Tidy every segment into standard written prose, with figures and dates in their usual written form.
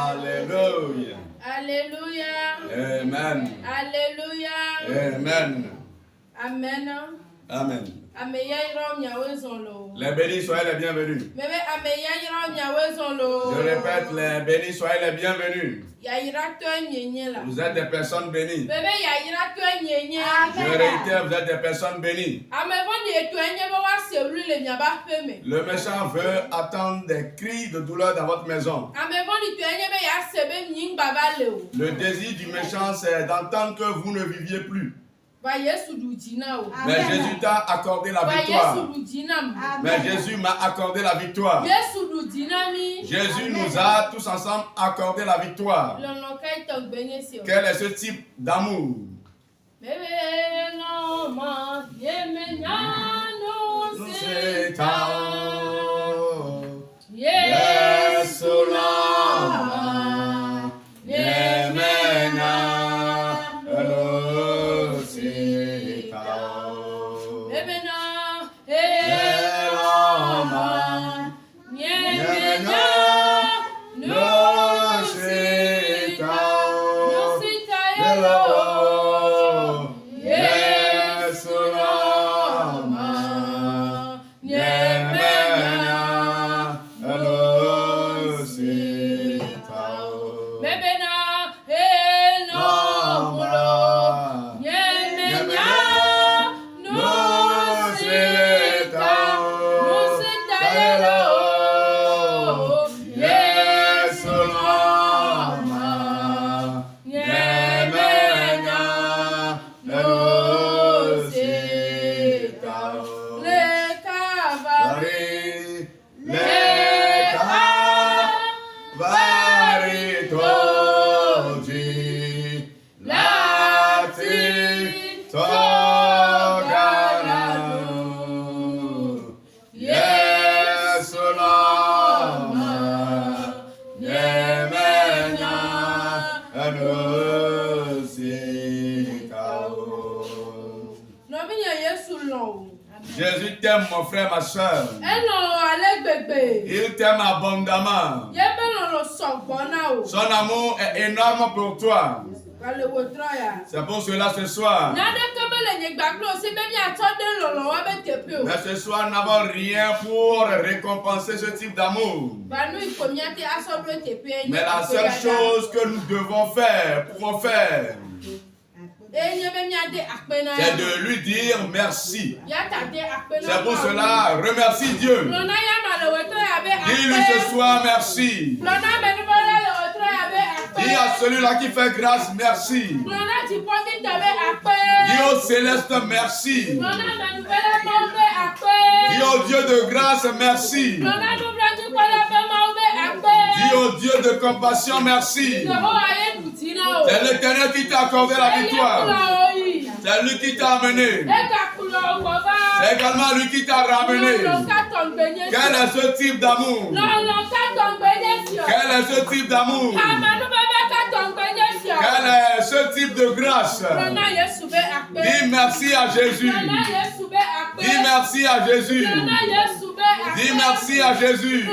Alléluia. Alléluia. Amen. Alléluia. Amen. Amen. Amen. Les Les bénis, soyez les bienvenus. Je répète, les bénis, soyez les bienvenus. Vous êtes des personnes bénies. Je réitère, vous êtes des personnes bénies. Le méchant veut attendre des cris de douleur dans votre maison. Le désir du méchant, c'est d'entendre que vous ne viviez plus. Mais Jésus t'a accordé la victoire. Mais Jésus m'a accordé la victoire. Jésus nous a tous ensemble accordé la victoire. Quel est ce type d'amour? Jésus t'aime, mon frère, ma soeur. Il t'aime abondamment. Son amour est énorme pour toi. C'est pour cela ce soir. Mais ce soir, nous n'avons rien pour récompenser ce type d'amour. Mais la seule chose que nous devons faire, pouvons faire, c'est de lui dire merci. C'est pour cela, remercie Dieu. Dis-lui ce soir merci. Dis à celui-là qui fait grâce merci. Dis au céleste merci. Dis au Dieu de grâce merci. Dis au Dieu de compassion merci. C'est l'Éternel qui t'a accordé la victoire. C'est lui qui t'a amené. C'est également lui qui t'a ramené. Quel est ce type d'amour? Quel est ce type d'amour? Quel est ce type de grâce? Dis merci à Jésus. Dis merci à Jésus. Dis merci à Jésus.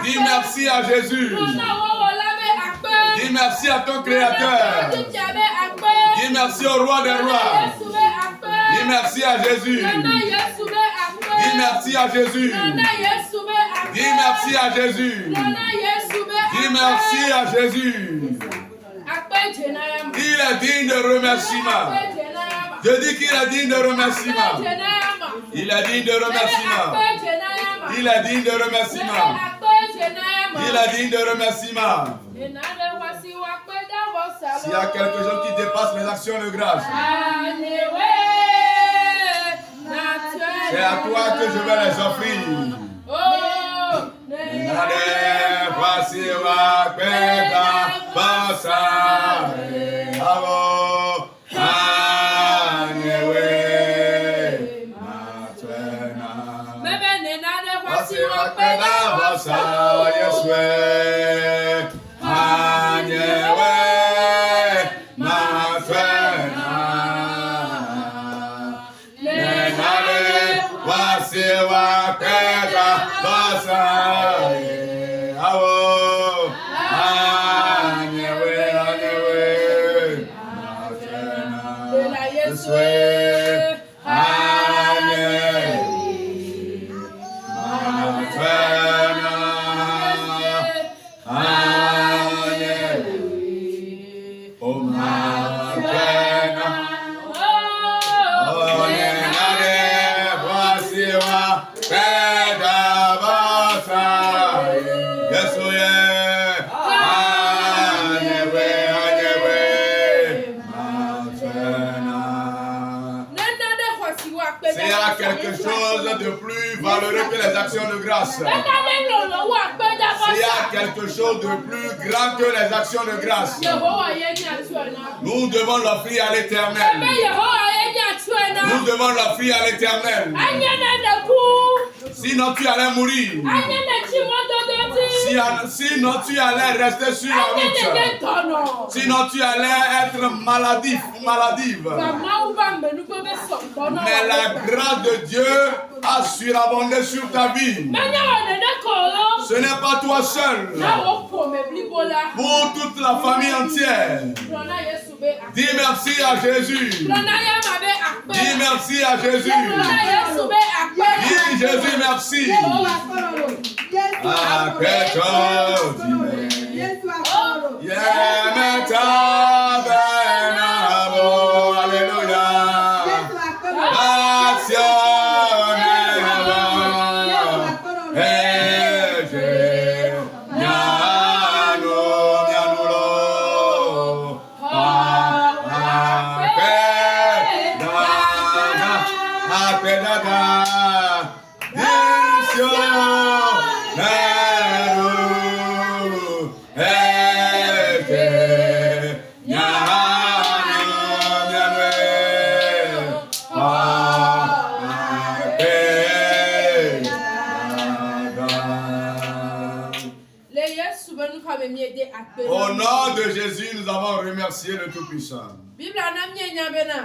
Dis merci à Jésus. Dis merci à ton Créateur. Dis merci au Roi des Rois. Dis merci à Jésus. Dis merci à Jésus. Dis merci à Jésus. Dis merci à Jésus. Il est digne de remerciement. Je dis qu'il est digne de remerciement. Il est digne de remerciement. Il est digne de remerciement. Il est digne de remerciement. S'il y a quelque chose qui dépasse les actions de grâce, c'est à toi que je vais les offrir. Voici Kedabasa Yeswe Anyewe Masena Nenale Wasiwa Kedabasa Awo Anyewe Masena Yeswe quelque chose de plus valeureux que les actions de grâce. S'il y a quelque chose de plus grand que les actions de grâce, nous devons l'offrir à l'Éternel. Nous devons l'offrir à l'Éternel. Sinon tu allais mourir. Sinon tu allais rester sur la route. Sinon tu allais être maladif ou maladive. Mais la grâce de Dieu a surabondé sur ta vie. Ce n'est pas toi seul. Pour toute la famille entière. Dis merci à Jésus. Dis merci à Jésus. Dis Jésus merci. Alléluia. Au nom de Jésus, nous avons remercié le Tout-Puissant.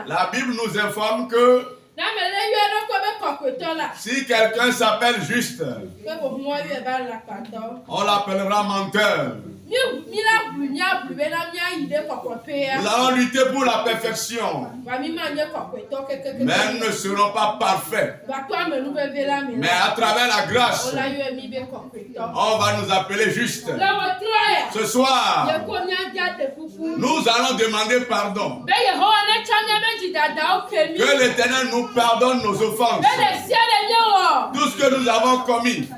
La Bible nous informe que si quelqu'un s'appelle juste, on l'appellera menteur. Nous allons lutter pour la perfection, mais nous ne serons pas parfaits. Mais à travers la grâce, on va nous appeler justes. Ce soir, nous allons demander pardon. Que l'Éternel nous pardonne nos offenses. Tout ce que nous avons commis,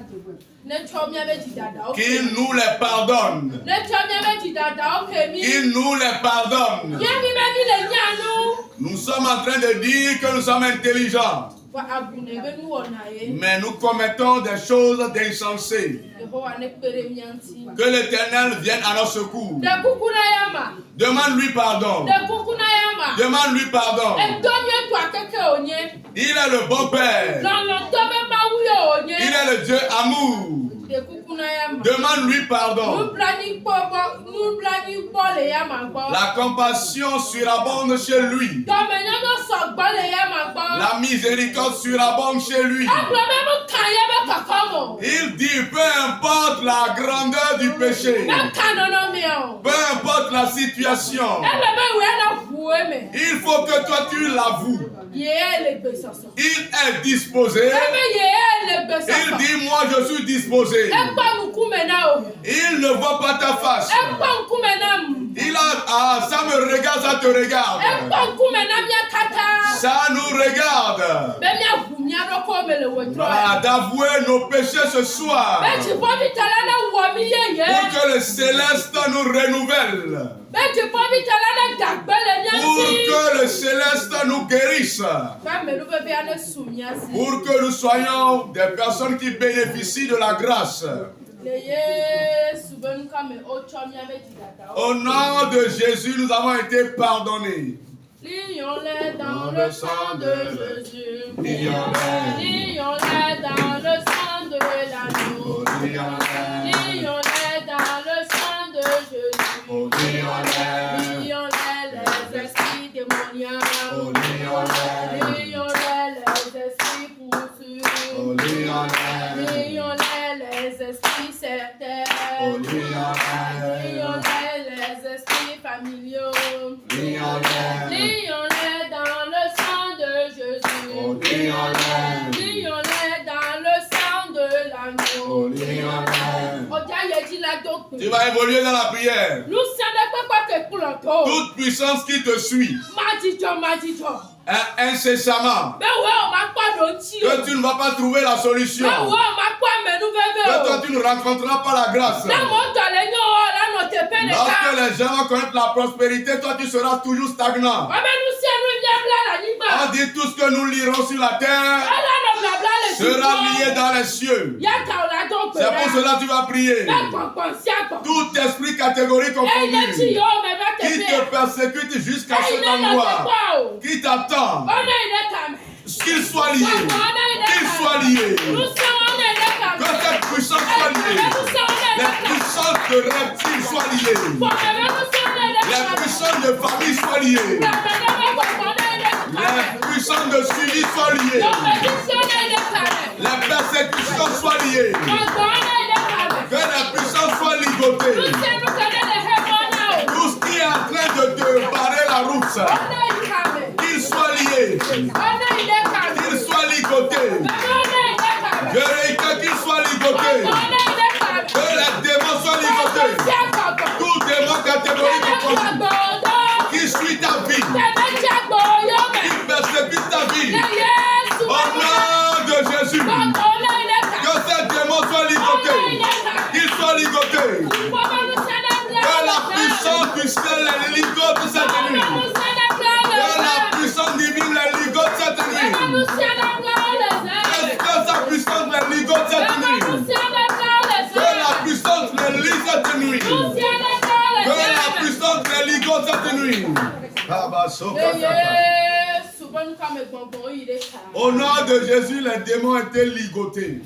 qu'il nous les pardonne. Qu'il nous les pardonne. Nous sommes en train de dire que nous sommes intelligents, mais nous commettons des choses d'insensées. Que l'Éternel vienne à notre secours. Demande-lui pardon. Demande-lui pardon. Il est le bon Père. Il est le Dieu amour. Demande-lui pardon. La compassion surabonde chez lui. La miséricorde surabonde chez lui. Il dit, peu importe la grandeur du péché, peu importe la situation, il faut que toi tu l'avoues. Il est disposé. Il dit, moi je suis disposé. Il ne voit pas ta face. Il a, ça me regarde, ça te regarde. Ça nous regarde. Voilà, d'avouer nos péchés ce soir. Pour que le céleste nous renouvelle. Pour que le céleste nous guérisse. Pour que nous soyons des personnes qui bénéficient de la grâce. Au nom de Jésus, nous avons été pardonnés. Lions-les dans le sang de Jésus. Lions-les dans le sang de l'agneau. Lions-les dans le sang de Jésus. Lions-les les esprits démoniaques. Lions-les les esprits poursuivants. Lions-les les esprits certains. Lions-les les esprits familiaux. Lions-les dans le sang de Jésus. Lions-les dans le sang de l'agneau. Tu vas évoluer dans la prière. Toute Toute puissance qui te suit incessamment, que tu ne vas pas trouver la solution, que toi tu ne rencontreras pas la grâce. Lorsque les gens vont connaître la prospérité, toi tu seras toujours stagnant. On dit tout ce que nous lirons sur la terre sera lié dans les cieux. C'est pour cela que tu vas prier. Tout esprit catégorique confondu qui te persécute jusqu'à cet endroit, qui t'attend, qu'il soit lié, que cette puissance soit liée, les puissances de reptiles soient liées, les puissances de famille soient liées, les puissances de suivi soient liées, les persécutions soient liées, que les puissances soient ligotées. Tout ce qui est en train de te barrer la route, qu'il soit lié, qu'il soit ligoté. Je réitère qu'il soit ligoté. Que les démons soient ligotés. Tout démon catégorique confondu qui suit ta vie, qui persécute ta vie, au nom de Jésus, que ces démons soient ligotés, qu'ils soient ligotés. Que la puissance du ciel les ligote cette nuit. Que la puissance divine les ligote cette nuit. Que sa puissance les ligote cette nuit. Que la puissance les lie cette nuit. Que la puissance les ligote cette nuit. Au nom de Jésus, les démons étaient ligotés.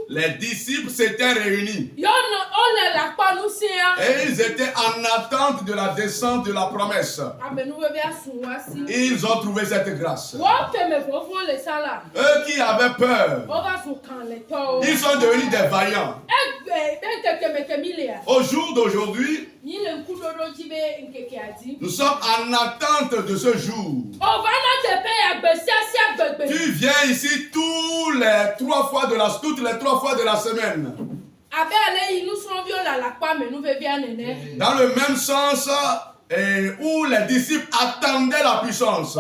Les disciples s'étaient réunis et ils étaient en attente de la descente de la promesse. Ils ont trouvé cette grâce. Eux qui avaient peur, ils sont devenus des vaillants. Au jour d'aujourd'hui, nous sommes en attente de ce jour. Tu viens ici toutes les 3 fois de la semaine. Dans le même sens où les disciples attendaient la puissance.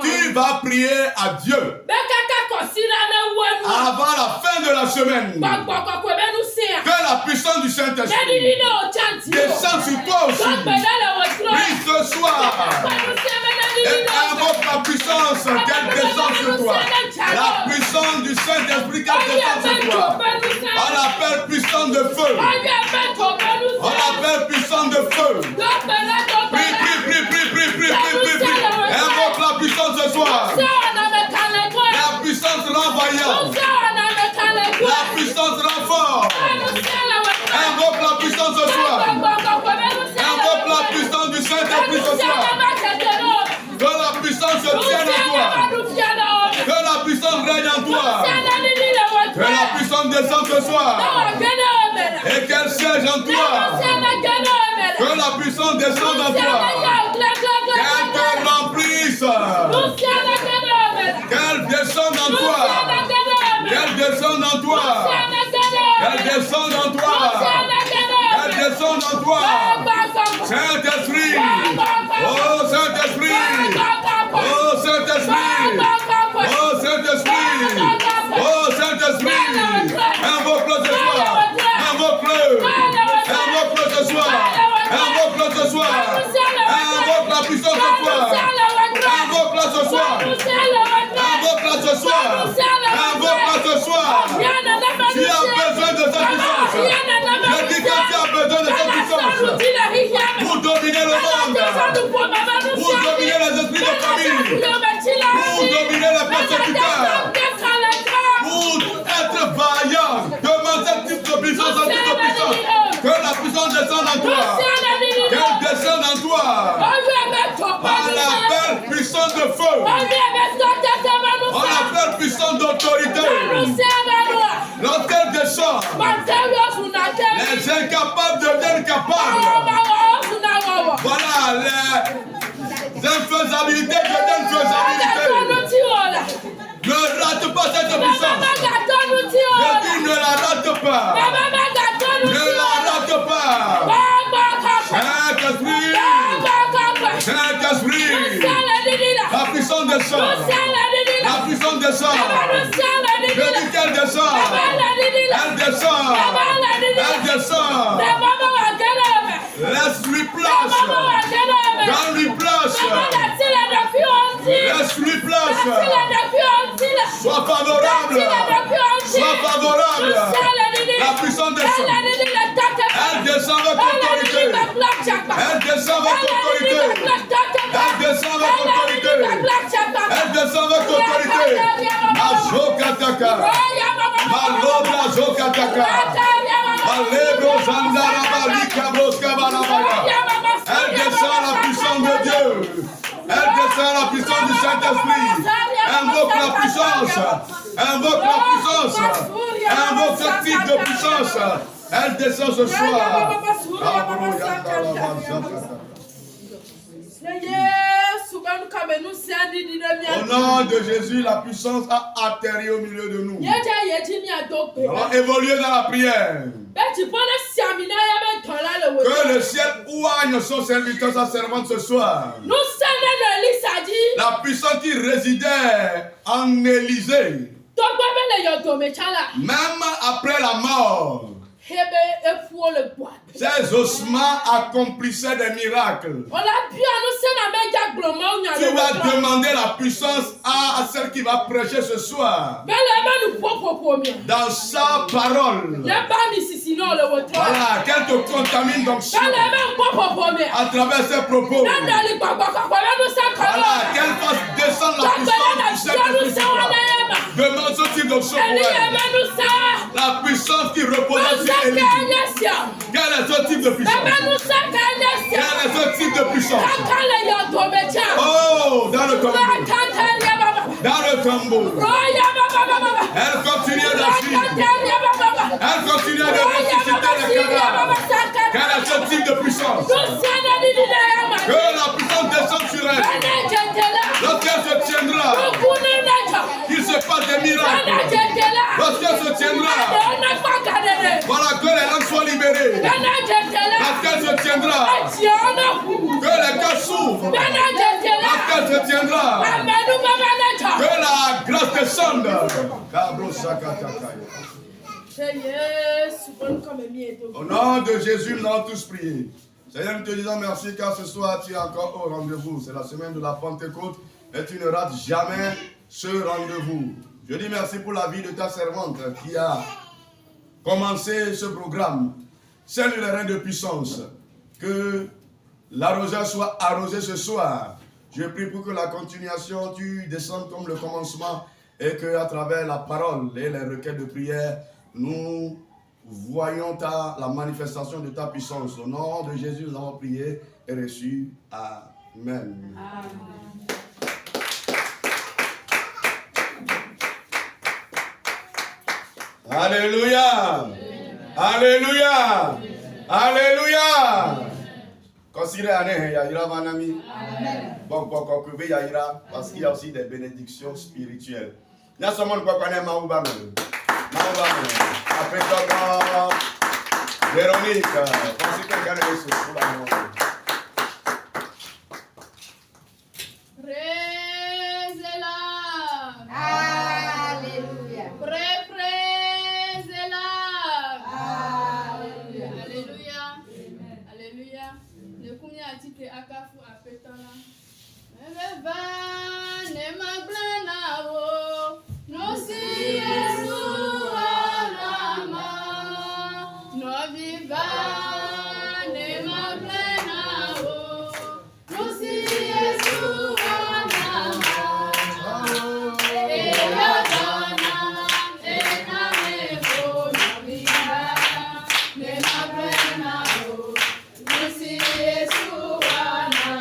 Tu vas prier à Dieu avant la fin de la semaine. Que la puissance du Saint-Esprit descende sur toi aussi. Prie ce soir. Et invoque la puissance qu'elle descende sur toi. La puissance du Saint-Esprit qu'elle descende sur toi. On l'appelle puissance de feu. On l'appelle puissance de feu. Prie. Invoque la puissance ce soir. La puissance l'envoyante. puissance descende ce soir. Et qu'elle siège en toi. Que la puissance descende en toi. Qu'elle te remplisse. Qu'elle descende en toi. Qu'elle descende en toi. Qu'elle descende en toi. Qu'elle descende en toi. Saint-Esprit. Oh Saint-Esprit. Oh Saint-Esprit. Oh Saint-Esprit. Oh Saint-Esprit. Invoque-le ce soir. Invoque-le. Invoque-le ce soir. Invoque-le ce soir. Invoque la puissance ce soir. Invoque-la ce soir. Invoque-la ce soir. Invoque-la ce soir. Tu as besoin de cette puissance. Je dis que tu as besoin de cette puissance. Pour dominer le monde. Pour dominer les esprits de famille. Pour dominer les persécuteurs. Pour être vaillant. Demande cette type de puissance, cette type de puissance. Que la puissance descende en toi. Qu'elle descende en toi. Par la belle puissance de feu. Par la belle puissance d'autorité. Lorsqu'elle descend, les incapables deviennent capables. Voilà, les infaisabilités deviennent faisabilités. Ne rate pas cette puissance. Je dis ne la rate pas. Ne la rate pas. Saint-Esprit. Saint-Esprit. La puissance descend. La puissance descend. Je dis qu'elle descend. Elle descend. Elle descend. Laisse-lui place. Donne-lui place. Laisse-lui place. Sois favorable. Sois favorable. La puissance descend. Elle descend avec autorité. Elle descend avec autorité. Elle descend avec autorité. Elle descend avec autorité. Azokataka. Malobra Zokataka. Malebro Zandaraba Likabroska Balabaya. Elle descend la puissance de Dieu. Elle descend la puissance du Saint-Esprit. Invoque la puissance. Invoque la puissance. Invoque ce type de puissance. Elle descend ce soir. Au nom de Jésus, la puissance a atterri au milieu de nous. Nous allons évoluer dans la prière. Que le ciel oigne son serviteur, sa servante ce soir. La puissance qui résidait en Élysée, même après la mort, ces ossements accomplissaient des miracles. Tu vas demander la puissance à celle qui va prêcher ce soir. Dans sa parole. Voilà, qu'elle te contamine donc à travers ses propos. Voilà, qu'elle fasse descendre la puissance du Saint-Esprit. Demande ce type d'option pour elle. La puissance qui repose sur Élie. Quel est ce type de puissance? Quel est ce type de puissance? Oh, dans le tombeau. Dans le tombeau. Elle continue d'agir. Elle continue de ressusciter les cadavres. Quel est ce type de puissance? Que la puissance descende sur elle. Lorsqu'elle se tiendra, qu'il se passe des miracles. Lorsqu'elle se tiendra, voilà, que les langues soient libérées. Lorsqu'elle se tiendra, que les cœurs s'ouvrent. Lorsqu'elle se tiendra, que la grâce descende. Au nom de Jésus, nous allons tous prier. Seigneur, nous te disons merci car ce soir tu es encore au rendez-vous. C'est la semaine de la Pentecôte et tu ne rates jamais ce rendez-vous. Je dis merci pour la vie de ta servante qui a commencé ce programme. Salue le rein de puissance. Que l'arroseur soit arrosé ce soir. Je prie pour que la continuation, tu descendes comme le commencement et qu'à travers la parole et les requêtes de prière, nous voyons la manifestation de ta puissance. Au nom de Jésus, nous avons prié et reçu. Amen. Alléluia. Alléluia. Alléluia. Considérez année Yaïra Manami. Bon, que Yaïra, parce qu'il y a aussi des bénédictions spirituelles. Il y a seulement quoi qu'on aime Maouba même. Après toi, Véronique, pensez quelqu'un de ce pour la mort. Praise-la. Alléluia. Praise-la. Alléluia. Alléluia. Alléluia. Le combien a dit que Akafu a fait tant là? Va, ne m'ablana o, no si Yesu alama, no viva, ne m'ablana o, no si Yesu alama, Eyadana, enamebo, no viva, ne m'ablana o, no si Yesu alama.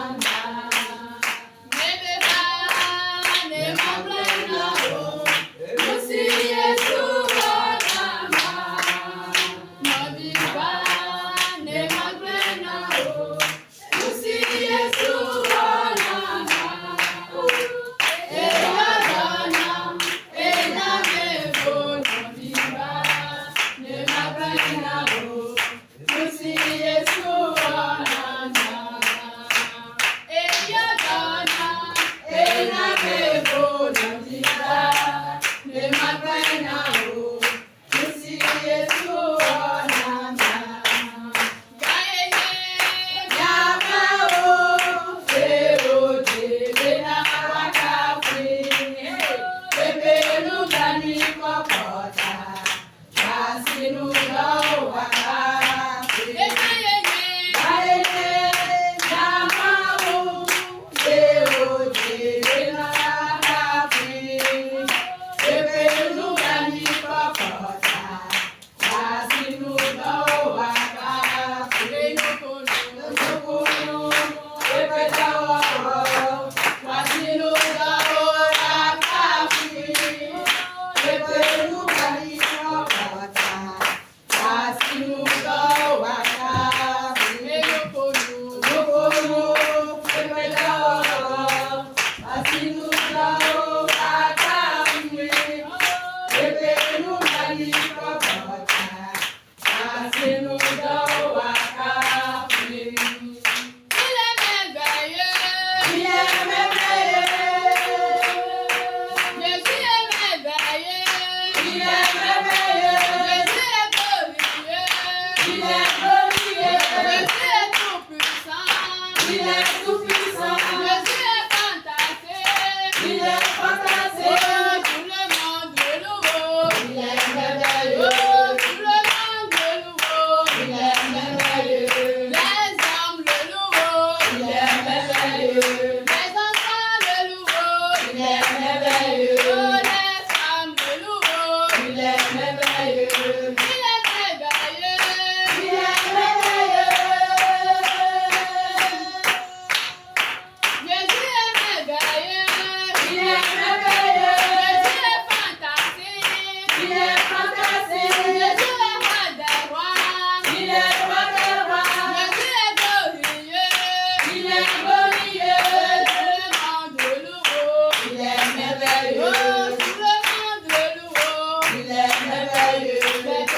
merveilleux.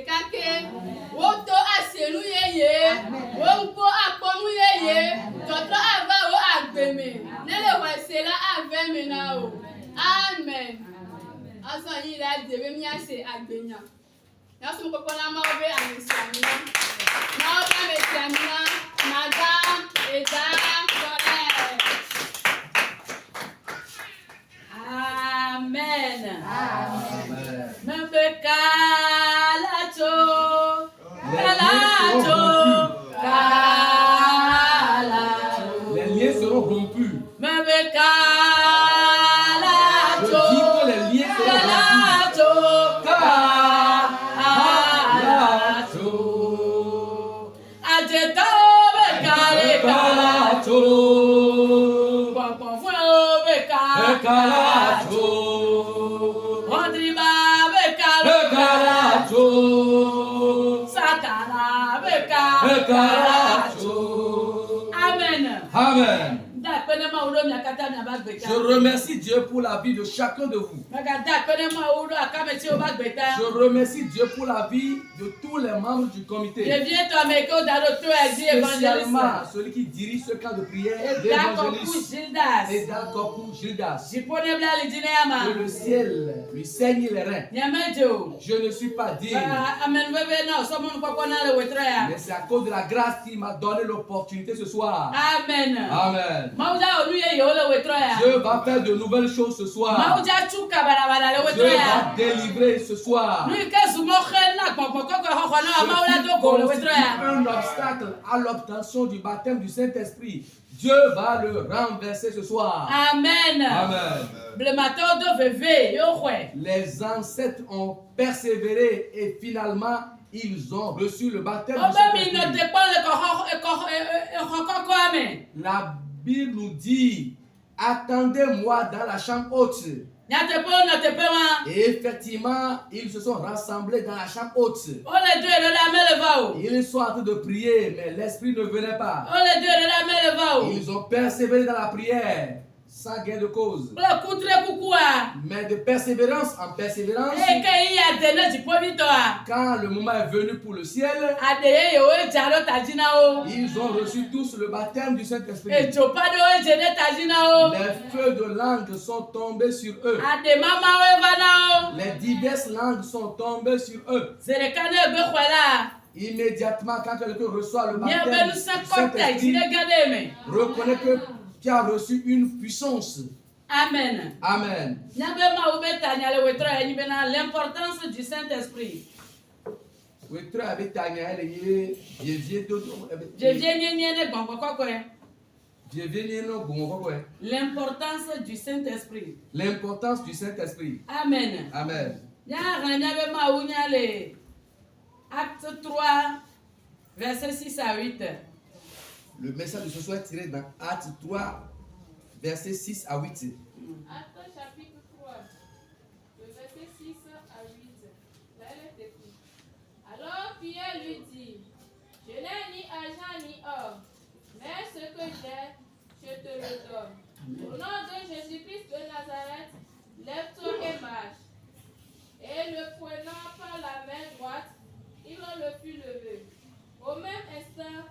dekake. Woto asenu yeye. Wonko akponu yeye. Toto ava wo agbeme. Nele wesela ave mena o. Amen. Aso yi la debe mi ase agbenya. Yasu mko na ma obe amesiamina. Na obe amesiamina. Madame Eda Colette. Amen. Amen. Membe kalacho. Kalacho. Kalacho. Les liens seront rompus. Membe Je kalacho. dis que les liens seront rompus. Kalacho. Ajeto be kale kalacho. Pọ̀pọ̀ be kalacho. Ondriba be kalacho. Satana be kalacho. Amen. Amen. Je Je remercie Dieu pour la vie de chacun de vous. Je remercie Dieu pour la vie de tous les membres du comité. Spécialement celui qui dirige ce camp de prière, l'évangéliste et Dalcopu Gildas. Que le ciel lui saigne les reins. Je ne suis pas digne, mais c'est à cause de la grâce qu'il m'a donné l'opportunité ce soir. Amen. Amen. Dieu va faire de nouvelles choses ce soir. Dieu va délivrer ce soir. Un obstacle à l'obtention du baptême du Saint-Esprit, Dieu va le renverser ce soir. Amen. Amen. Les ancêtres ont persévéré et finalement ils ont reçu le baptême du Saint-Esprit. La Bible nous dit, attendez-moi dans la chambre haute. Et effectivement, ils se sont rassemblés dans la chambre haute. Ils sont en train de prier, mais l'esprit ne venait pas. Ils ont persévéré dans la prière sans gain de cause. Mais de persévérance en persévérance, quand le moment est venu pour le ciel, ils ont reçu tous le baptême du Saint-Esprit. Les feux de langue sont tombés sur eux. Les diverses langues sont tombées sur eux. Immédiatement, quand quelqu'un reçoit le baptême du Saint-Esprit, reconnaît que tu as reçu une puissance. Amen. Amen. L'importance du Saint-Esprit. L'importance du Saint-Esprit. L'importance du Saint-Esprit. Amen. Amen. Acte 3, versets 6 à 8. Le message de ce soir est tiré dans Acte 3, versets 6 à 8. Acte chapitre 3, le verset 6 à 8. Là, elle est écrite. Alors Pierre lui dit, je n'ai ni argent ni or, mais ce que j'ai, je te le donne. Au nom de Jésus-Christ de Nazareth, lève-toi et marche. Et le prenant par la main droite, il le fit lever. Au même instant,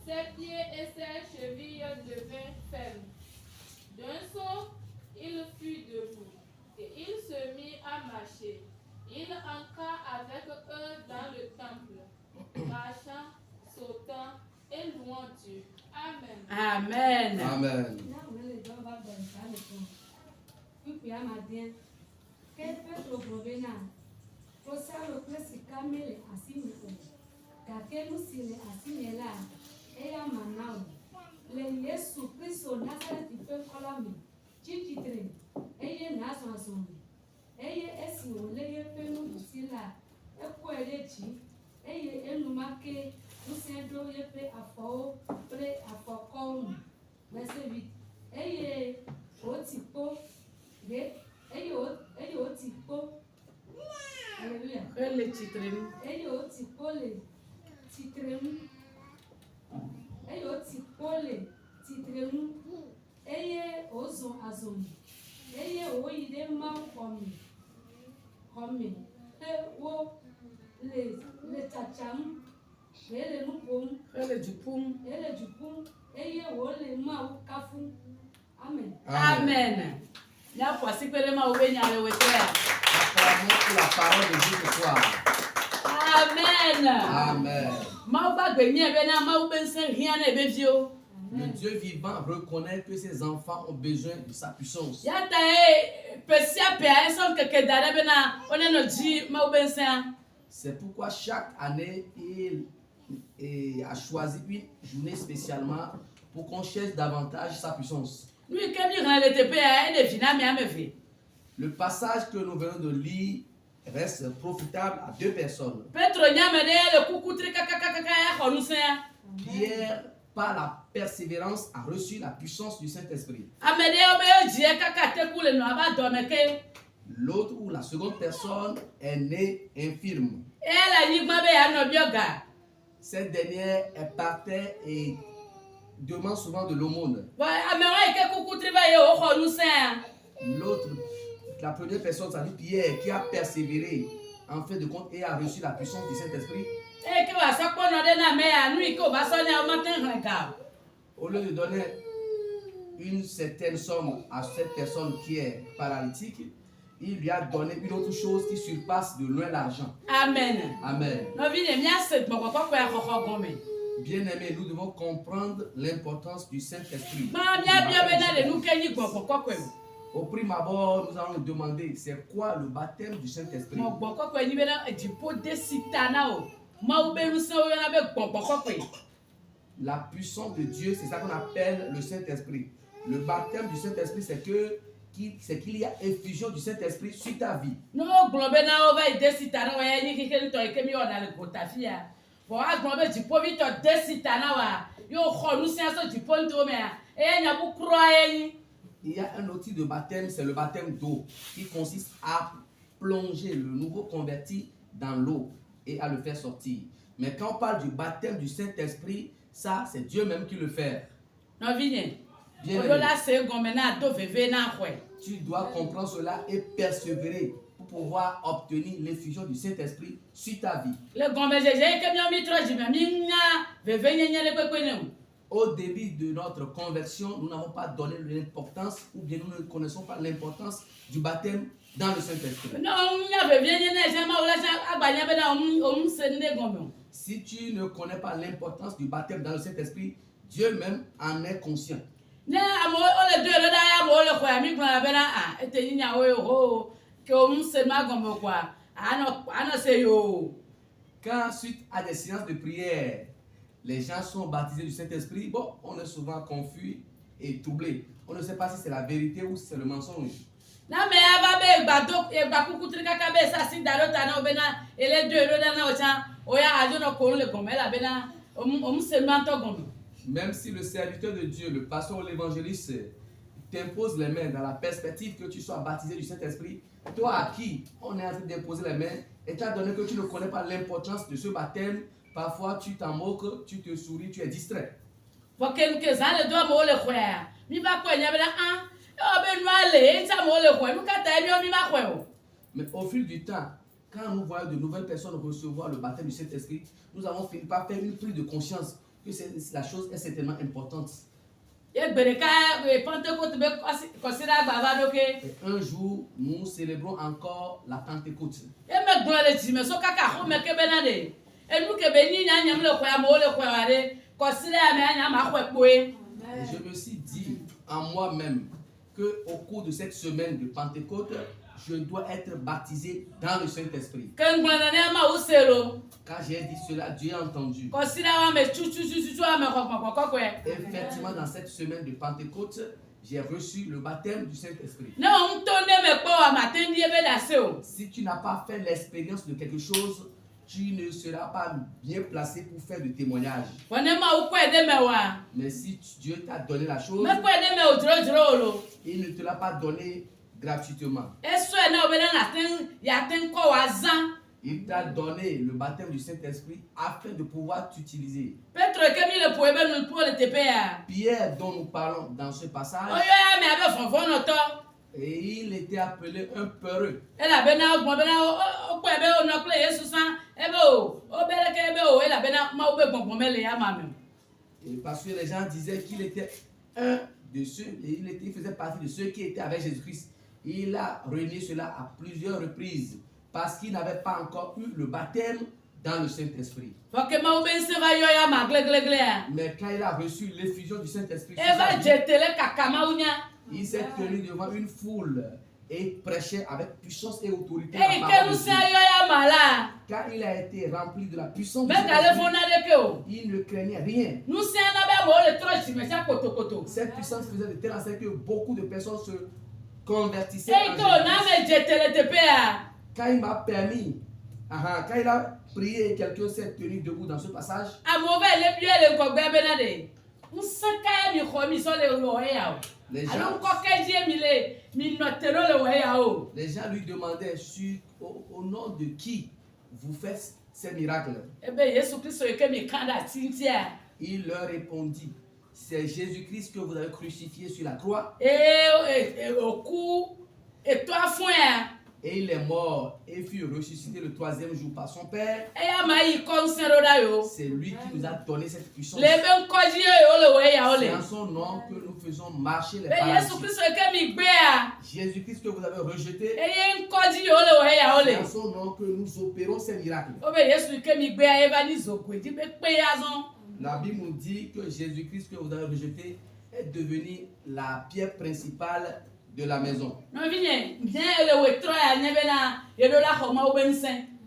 ses pieds et ses chevilles devinrent fermes. D'un saut, il fut debout et il se mit à marcher. Il entra avec eux dans le temple, marchant, sautant et louant Dieu. Amen. Amen. Amen. Le Yesu Kristo Nazareth ife kolami chichitre eye nazonzon eye esi ole ye penu busila ekwerechi eye enumake usendo ye pe afo pre afokon mesevi eye otipo re eye otipo hallelujah Le titre. eye otipo le titremu eye otikpole titrenu eye ozon azon eye oyide ma xɔme te wo le tchatham, le noupom, le dupum, le dupum, et le maou kafou. Amen. Amen. La voici que le maou béni à l'ouéter. Acclamons pour la parole de Dieu ce soir. Amen. Amen. Maou ba béni à béni, maou béni rien n'est bévio. Le Dieu vivant reconnaît que ses enfants ont besoin de sa puissance. C'est pourquoi chaque année, il a choisi une journée spécialement pour qu'on cherche davantage sa puissance. Le passage que nous venons de lire reste profitable à deux personnes. Pierre, par la persévérance, a reçu la puissance du Saint-Esprit. L'autre ou la seconde personne est née infirme. Cette dernière est partait et demande souvent de l'aumône. L'autre, la première personne, c'est Pierre, qui a persévéré en fin de compte et a reçu la puissance du Saint-Esprit. Au lieu de donner une certaine somme à cette personne qui est paralytique, il lui a donné une autre chose qui surpasse de loin l'argent. Amen. Amen. Bien-aimés, nous devons comprendre l'importance du Saint-Esprit. Au prime abord, nous allons nous demander c'est quoi le baptême du Saint-Esprit. La puissance de Dieu, c'est ça qu'on appelle le Saint-Esprit. Le baptême du Saint-Esprit, c'est qu'il y a effusion du Saint-Esprit sur ta vie. Il y a un outil de baptême, c'est le baptême d'eau, qui consiste à plonger le nouveau converti dans l'eau et à le faire sortir. Mais quand on parle du baptême du Saint-Esprit, ça, c'est Dieu même qui le fait. Tu dois comprendre cela et persévérer pour pouvoir obtenir l'effusion du Saint-Esprit sur ta vie. Au début de notre conversion, nous n'avons pas donné l'importance, ou bien nous ne connaissons pas l'importance du baptême dans le Saint-Esprit. Si tu ne connais pas l'importance du baptême dans le Saint-Esprit, Dieu même en est conscient. Quand suite à des séances de prière, les gens sont baptisés du Saint-Esprit, bon, on est souvent confus et troublé. On ne sait pas si c'est la vérité ou si c'est le mensonge. Même si le serviteur de Dieu, le pasteur ou l'évangéliste t'impose les mains dans la perspective que tu sois baptisé du Saint-Esprit, toi à qui on est en train d'imposer les mains, étant donné que tu ne connais pas l'importance de ce baptême, parfois tu t'en moques, tu te souris, tu es distrait. Mais au fil du temps, quand nous voyons de nouvelles personnes recevoir le baptême du Saint-Esprit, nous avons fini par faire une prise de conscience que la chose est certainement importante. Et un jour, nous célébrons encore la Pentecôte. Et je me suis dit en moi-même qu'au cours de cette semaine de Pentecôte, je dois être baptisé dans le Saint-Esprit. Quand j'ai dit cela, Dieu a entendu. Effectivement, dans cette semaine de Pentecôte, j'ai reçu le baptême du Saint-Esprit. Si tu n'as pas fait l'expérience de quelque chose, tu ne seras pas bien placé pour faire de témoignage. Mais si Dieu t'a donné la chose, il ne te l'a pas donné gratuitement. Il t'a donné le baptême du Saint-Esprit afin de pouvoir t'utiliser. Pierre, dont nous parlons dans ce passage, Et il était appelé un peureux. Et la bena bon bena o pe be o no kle Yesu san e be o bele ke be o e la bena ma o be bon mele ya ma me. Et parce que les gens disaient qu'il était un de ceux, et il faisait partie de ceux qui étaient avec Jésus-Christ. Il a renié cela à plusieurs reprises parce qu'il n'avait pas encore eu le baptême dans le Saint-Esprit. Mais quand il a reçu l'effusion du Saint-Esprit, il s'est tenu devant une foule et prêchait avec puissance et autorité. La parole de Dieu. Car il a été rempli de la puissance du Saint-Esprit, il ne craignait rien. Cette puissance faisait de telle sorte que beaucoup de personnes se convertissaient en Jésus. Quand il m'a permis, quand il a prié, quelqu'un s'est tenu debout dans ce passage. Les gens lui demandaient au nom de qui vous faites ces miracles. Il leur répondit, c'est Jésus-Christ que vous avez crucifié sur la croix. Et il est mort et fut ressuscité le 3e jour par son Père. C'est lui qui nous a donné cette puissance. C'est en son nom que nous faisons marcher les paralytiques. Jésus-Christ que vous avez rejeté. C'est en son nom que nous opérons ces miracles. La Bible nous dit que Jésus-Christ que vous avez rejeté est devenu la pierre principale de la maison.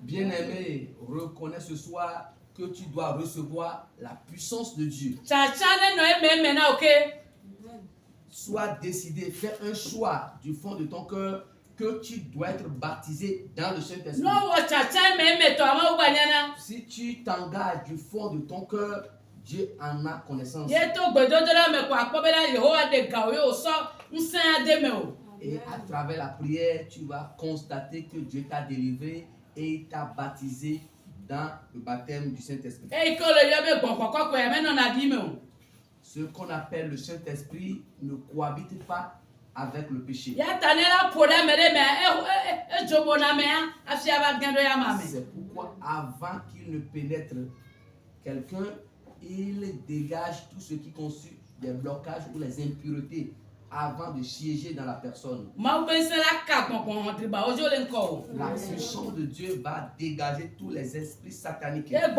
Bien-aimé, reconnais ce soir que tu dois recevoir la puissance de Dieu. Sois décidé, fais un choix du fond de ton cœur que tu dois être baptisé dans le Saint-Esprit. Si tu t'engages du fond de ton cœur, Dieu en a connaissance. Et à travers la prière, tu vas constater que Dieu t'a délivré et t'a baptisé dans le baptême du Saint-Esprit. Ce qu'on appelle le Saint-Esprit ne cohabite pas avec le péché. C'est pourquoi avant qu'il ne pénètre quelqu'un, il dégage tout ce qui constitue des blocages ou les impuretés avant de siéger dans la personne. La puissance de Dieu va dégager tous les esprits sataniques. La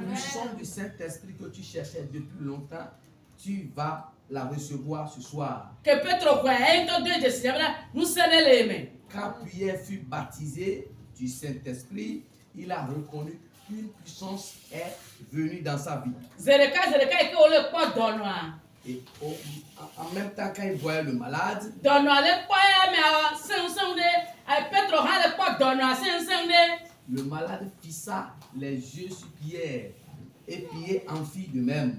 puissance du Saint-Esprit que tu cherchais depuis longtemps, tu vas la recevoir ce soir. Quand Pierre fut baptisé du Saint-Esprit, il a reconnu qu'une puissance est venue dans sa vie. Et en même temps, quand il voyait le malade, le malade fissa les yeux sur Pierre et Pierre en fit de même.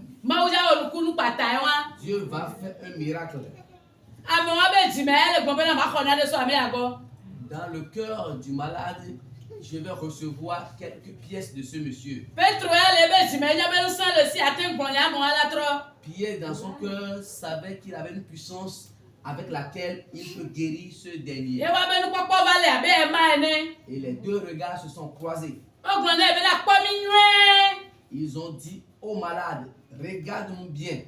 Dieu va faire un miracle. Dans le cœur du malade, je vais recevoir quelques pièces de ce monsieur. Pierre, dans son cœur, savait qu'il avait une puissance avec laquelle il peut guérir ce dernier. Et les deux regards se sont croisés. Ils ont dit au malade, regarde-moi bien.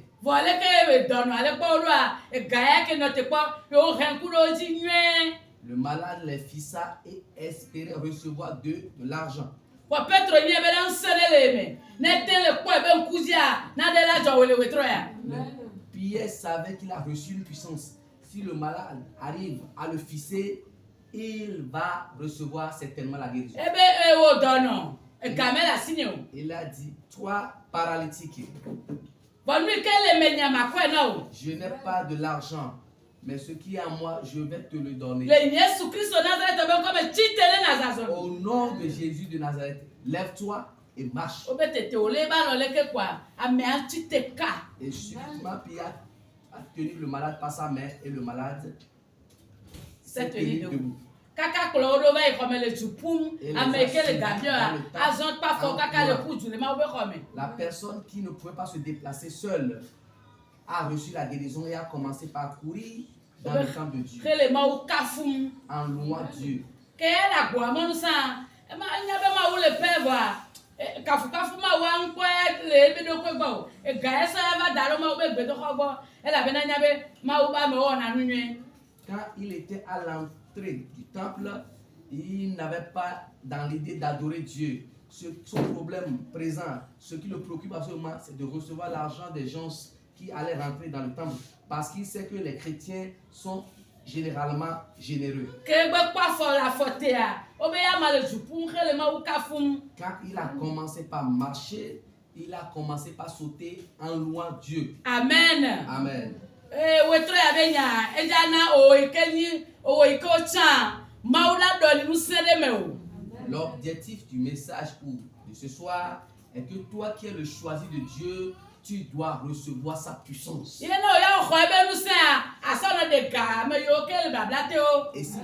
Le malade les fissa et espérait recevoir de l'argent. Pierre savait qu'il a reçu une puissance. Si le malade arrive à le fisser, il va recevoir certainement la guérison. Il a dit, toi paralytique, je n'ai pas de l'argent, mais ce qui est à moi, je vais te le donner. Au nom de Jésus de Nazareth, lève-toi et marche. Et subitement, Pierre a tenu le malade par sa main et le malade s'est tenu debout. La personne qui ne pouvait pas se déplacer seule a reçu la guérison et a commencé par courir dans le temple de Dieu en louant Dieu. Quand il était à l'entrée du temple, il n'avait pas dans l'idée d'adorer Dieu. Son problème présent, ce qui le préoccupe à ce moment, c'est de recevoir l'argent des gens qui allaient rentrer dans le temple, parce qu'il sait que les chrétiens sont généralement généreux. Quand il a commencé par marcher, il a commencé par sauter en louant Dieu. Amen. Amen. L'objectif du message de ce soir est que toi qui es le choisi de Dieu, tu dois recevoir sa puissance. Et si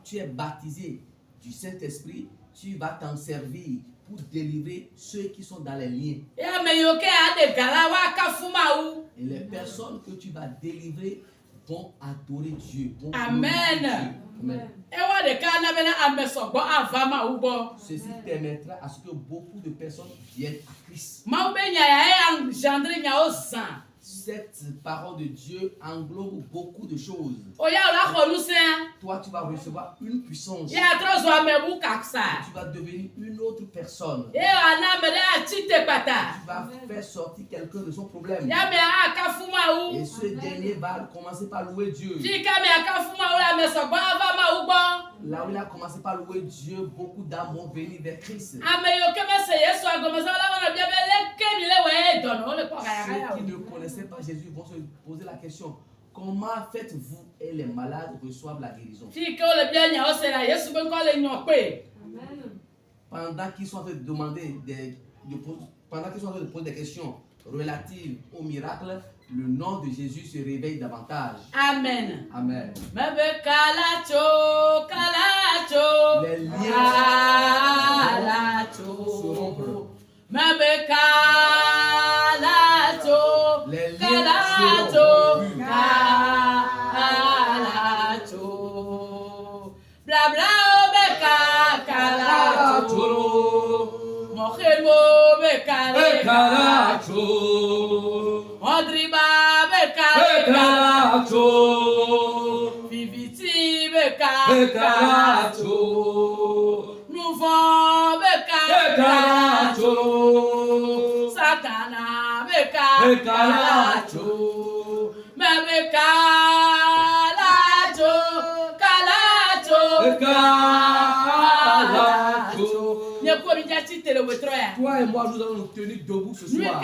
tu es baptisé du Saint-Esprit, tu vas t'en servir pour délivrer ceux qui sont dans les liens. Et les personnes que tu vas délivrer vont adorer Dieu. Amen. Amen. Ceci permettra à ce que beaucoup de personnes viennent à Christ. Cette parole de Dieu englobe beaucoup de choses. Toi, tu vas recevoir une puissance. Tu vas devenir une autre personne. Tu vas faire sortir quelqu'un de son problème. Et ce dernier va commencer par louer Dieu. Là où il a commencé par louer Dieu, beaucoup d'âmes vont venir vers Christ. Ceux qui ne connaissaient pas Jésus vont se poser la question: comment faites-vous et les malades reçoivent la guérison? Pendant qu'ils sont en train de demander pendant qu'ils sont en train de poser des questions relatives au miracle, le nom de Jésus se réveille davantage. Amen. Amen. Les liens se rompent. Les liens se Toi et moi, nous allons nous tenir debout ce soir.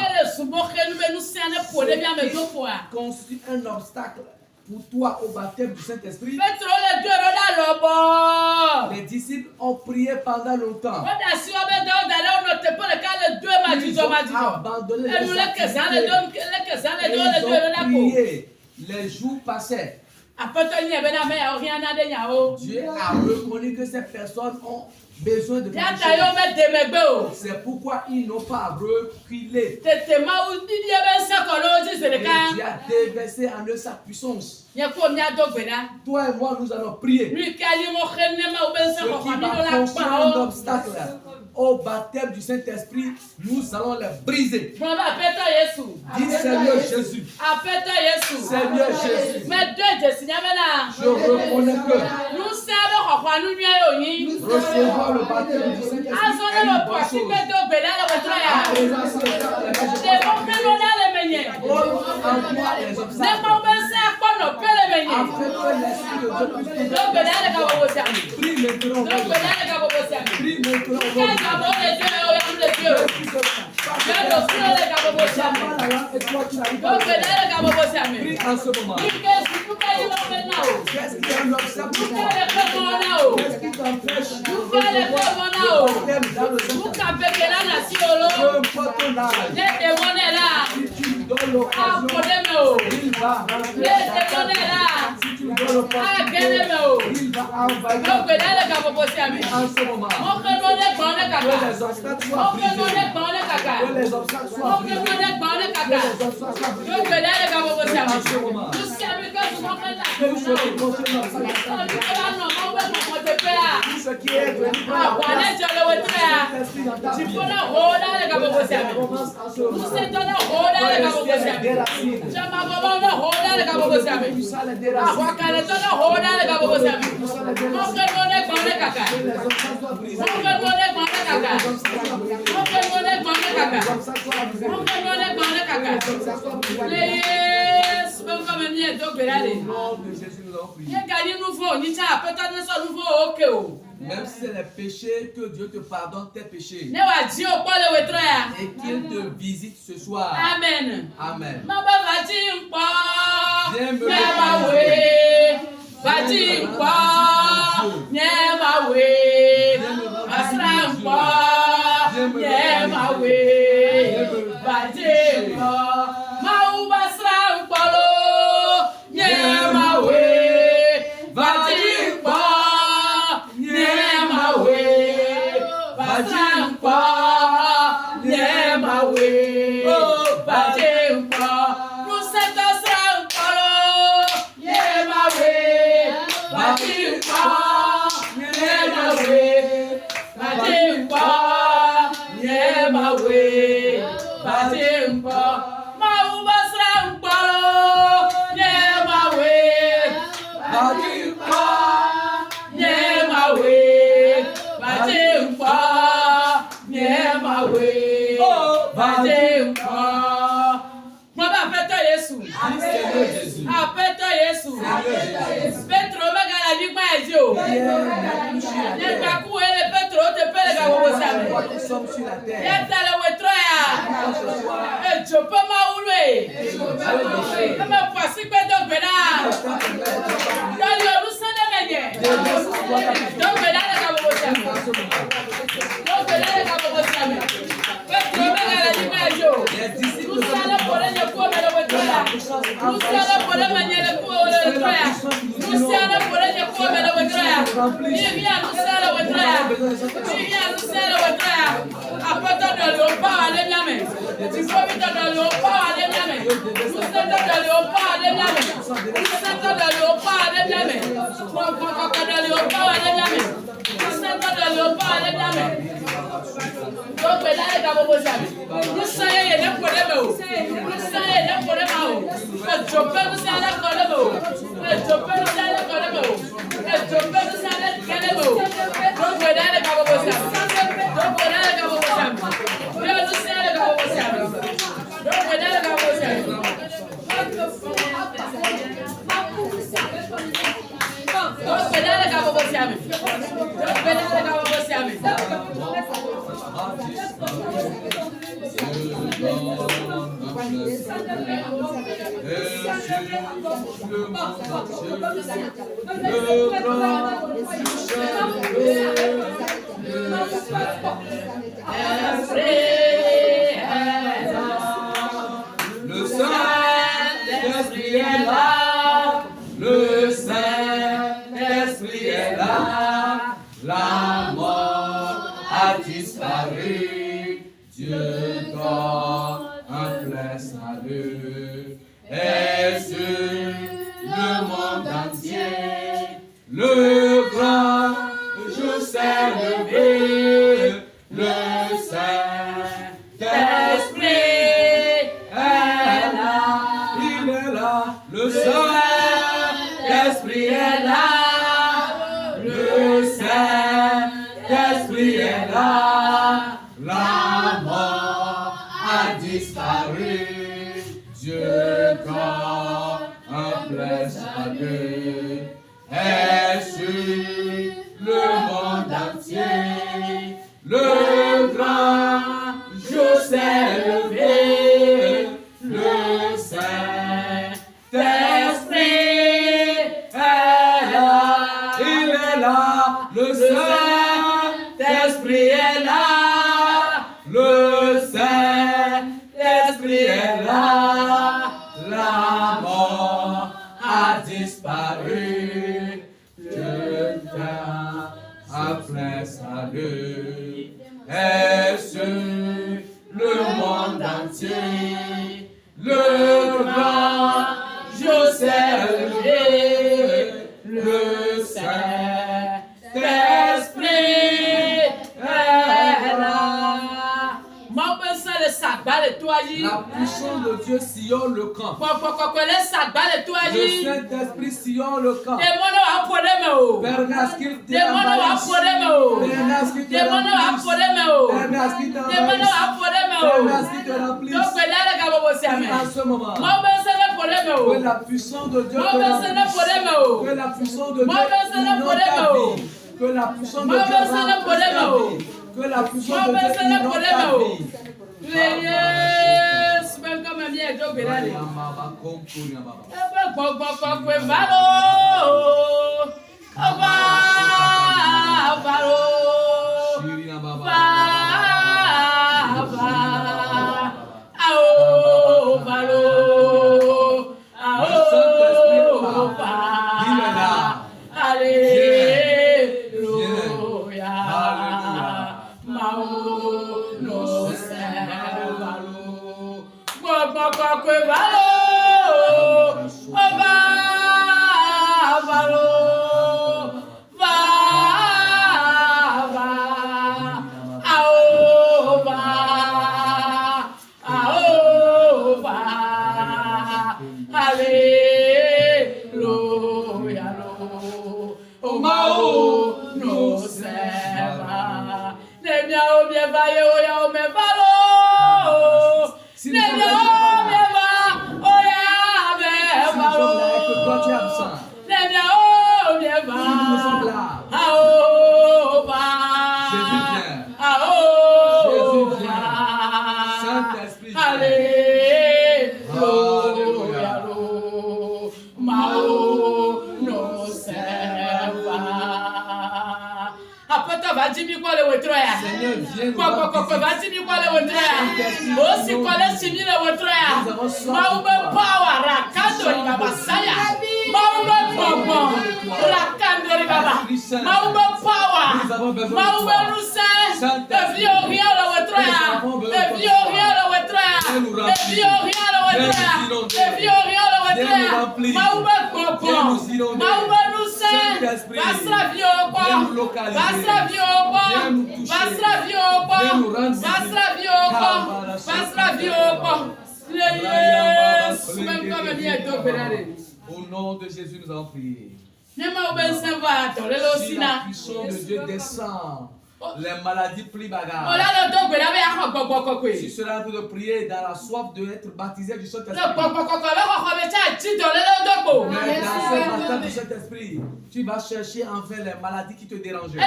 Constitue un obstacle pour toi au baptême du Saint-Esprit. Les disciples ont prié pendant longtemps. Ils ont abandonné les activités. Ils ont prié. Les jours passaient. Dieu a reconnu que ces personnes ont besoin de quelque chose. C'est pourquoi ils n'ont pas reculé. Et Dieu a déversé en eux sa puissance. Toi et moi, nous allons prier. Ce qui va construire un obstacle au baptême du Saint-Esprit, nous allons les briser. Dis Seigneur Jésus. Seigneur Jésus. Je reconnais que nous recevons le baptême du Saint-Esprit. kaka. Yo gbẹdẹ le ka gbogbo si ami. Nous savons que nous sommes là. Nous sommes là, non, on va nous faire. Ah, on est sur le wetra. Tu peux la roda le ka gbogbo si ami. Nous sommes dans la roda le ka gbogbo si ami. Jama baba na roda le ka gbogbo si ami. Ah, wakale to na roda le ka gbogbo si ami. On fait monnaie bonne kaka. On fait monnaie bonne kaka. On fait monnaie bonne kaka. On fait monnaie bonne kaka. Les même comme mieux donc belale. Il gagne nouveau, ni ça peut-être ça nouveau OK. Même si c'est les péchés, que Dieu te pardonne tes péchés. Et qu'il te visite ce soir. Amen. Amen. Le Saint-Esprit est là, le Saint-Esprit est là, la mort a disparu, Dieu donne un plein salut, et sur le monde entier, le grand jour s'est levé, le Saint-Esprit est là, il est là, le Saint-Esprit est là, le Saint-Esprit est là, la mort a disparu, Dieu donne un plein salut, et sur le monde entier, le grand jour s'est levé, le Saint-Esprit est là, il est là, le Saint-Esprit est là, le Saint-Esprit est là, la mort a disparu, Dieu t'a un plein salut, et sur le monde entier, La puissance de Dieu sillonne le camp. Le Saint-Esprit sillonne le camp. En ce moment, que la puissance de Dieu te remplisse. Que la puissance de Dieu inonde ta vie. Que la puissance de Dieu remplisse ta vie. Que la puissance de Dieu inonde ta vie. Au nom de Jésus, nous allons prier. Si la puissance de Dieu descend, les maladies plient bagarre. Si cela peut te prier dans la soif de être baptisé du Saint-Esprit. Mais dans ce matin du Saint-Esprit, tu vas chercher envers les maladies qui te dérangeaient.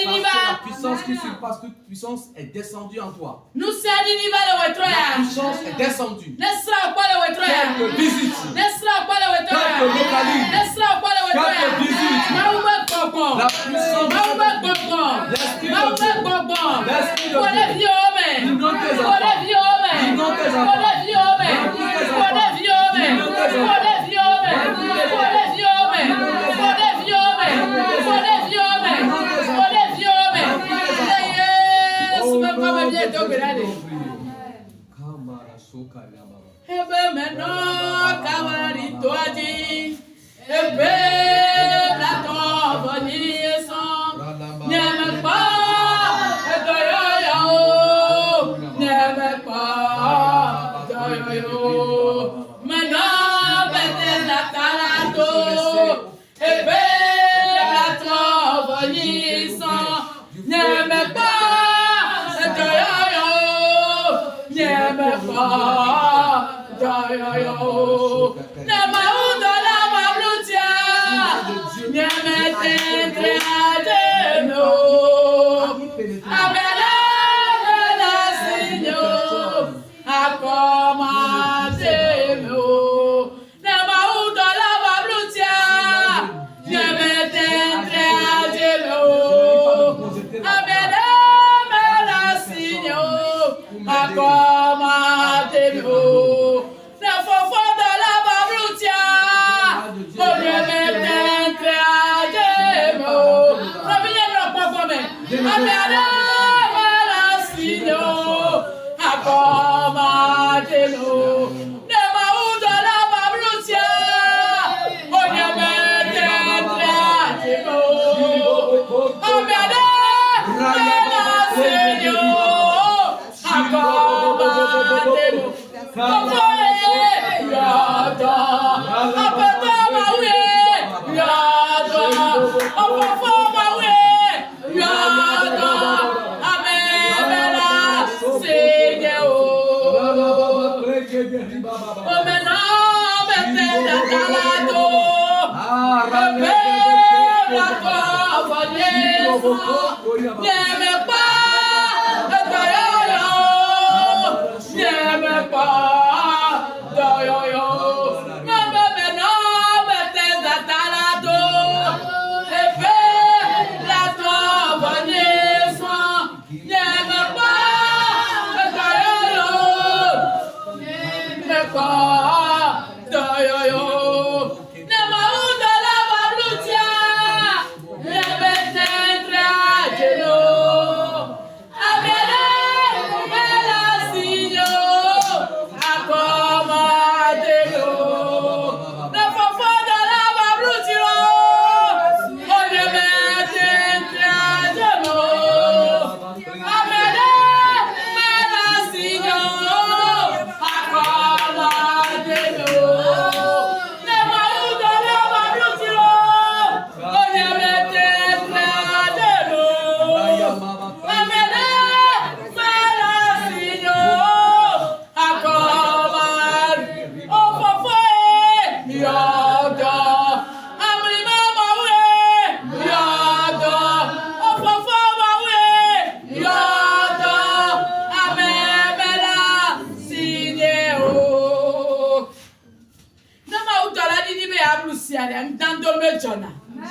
Parce que la puissance qui surpasse toute puissance est descendue en toi. La puissance est descendue. Quelques visites. Quelques localités. Quelques visites. La puissance l'esprit de Dieu. Inonde tes enfants. Inonde tes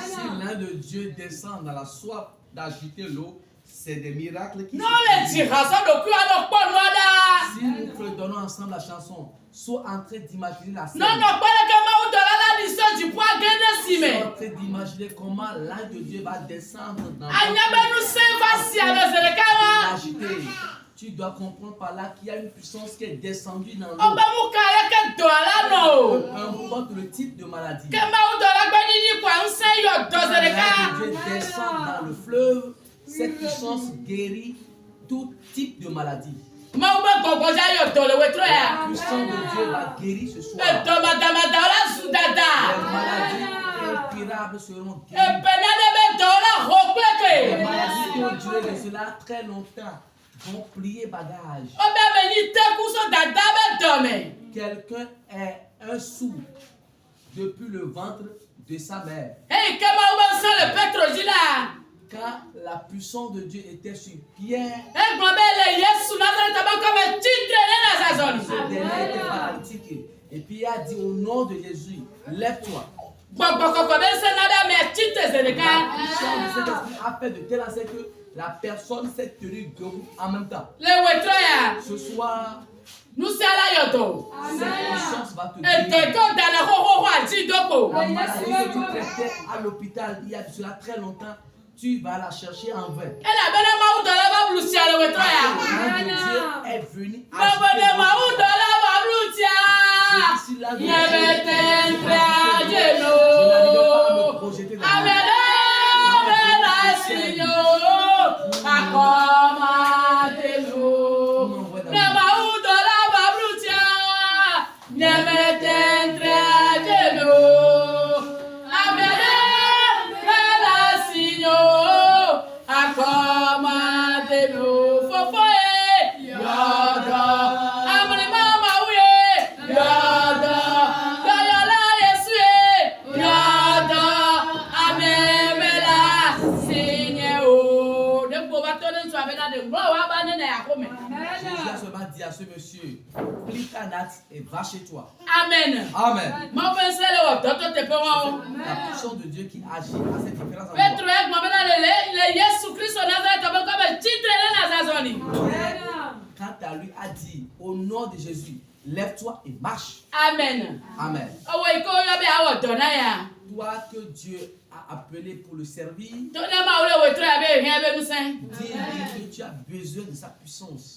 Si l'un de Dieu descend dans la soif d'agiter l'eau, c'est des miracles qui se produisent. Si nous fredonnons ensemble la chanson, sois en train d'imaginer la scène. Sois en train d'imaginer comment l'âme de Dieu va descendre dans l'agiter. Tu dois comprendre par là qu'il y a une puissance qui est descendue dans l'eau. Peu importe le type de maladie. Quand Dieu descend dans le fleuve, cette puissance guérit tout type de maladie. La puissance de Dieu va guérir ce soir. Les maladies incurables seront guéries. Les maladies qui ont duré de cela très longtemps vont plier bagage. Quelqu'un est un sourd depuis le ventre de sa mère. Quand la puissance de Dieu était sur Pierre, ce dernier était paralytique. Et Pierre a dit au nom de Jésus, lève-toi. La puissance de cet esprit a fait de telle sorte que la personne s'est tenue debout en même temps. Ce soir, cette puissance va te guérir. La maladie que tu traitais à l'hôpital il y a cela très longtemps, tu vas la chercher en vain. Dieu est venu à ce monsieur, plie ta natte et va chez toi. Amen. Amen. La puissance de Dieu qui agit à cette différence. Quand à lui a dit au nom de Jésus, lève-toi et marche. Amen. Amen. Toi que Dieu a appelé pour le servir, dis-lui que tu as besoin de sa puissance.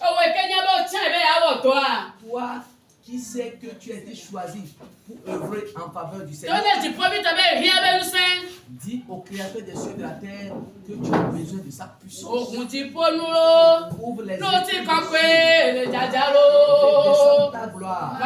Toi qui sais que tu as été choisi pour œuvrer en faveur du Seigneur, dis au Créateur des cieux et de la terre que tu as besoin de sa puissance. Ouvre les yeux, descends ta gloire.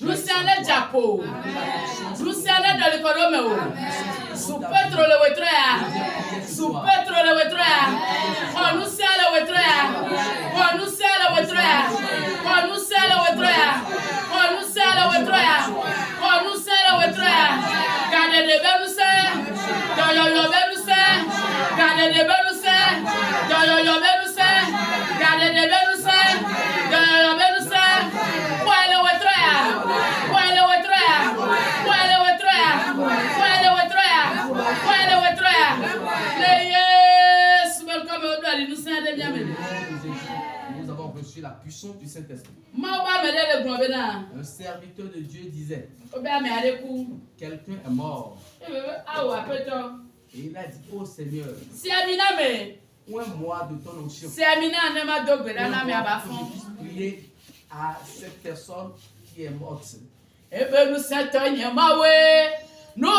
Nous sommes les Japo. Nous sommes dans l'économie. Sous Petro le Wetrea. Sous Petro le Wetrea. Oh, nous sommes le Wetrea. Oh, nous sommes le Wetrea. Oh, nous sommes le Wetrea. Oh, nous sommes le Wetrea. Oh, nous sommes le Wetrea. Gardez les belles nous sommes. Dans yo belles nous sommes. Gardez les belles nous sommes. Dans yo belles nous sommes. Gardez les belles nous sommes. Dans yo belles nous sommes. Ouais le Wetrea. Ouais le Wetrea. Ouais le Wetrea. Ouais le Wetrea. Ouais le Wetrea. Les yes. Welcome au doigt. Nous sommes des bien menés. Nous avons reçu la puissance du Saint-Esprit. Un serviteur de Dieu disait, quelqu'un est mort. Et il a dit, oh Seigneur, où est moi de ton onction? Je puisse prier à cette personne qui est morte. Nous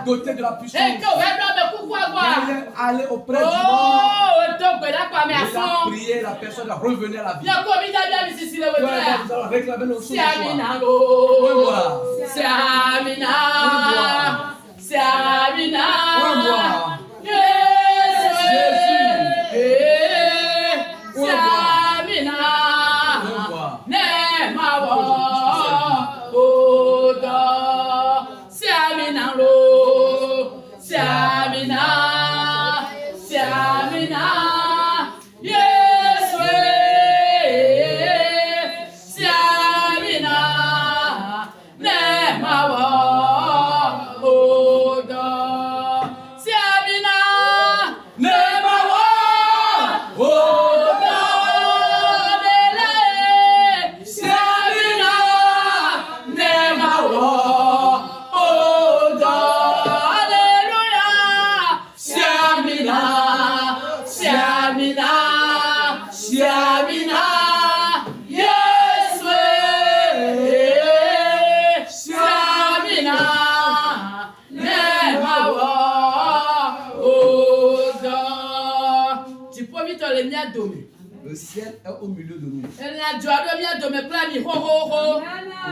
doté de la puissance. Aller auprès du monde. Il a prié la personne à revenir à la vie. Nous allons réclamer nos choses. Le ciel est au milieu de nous.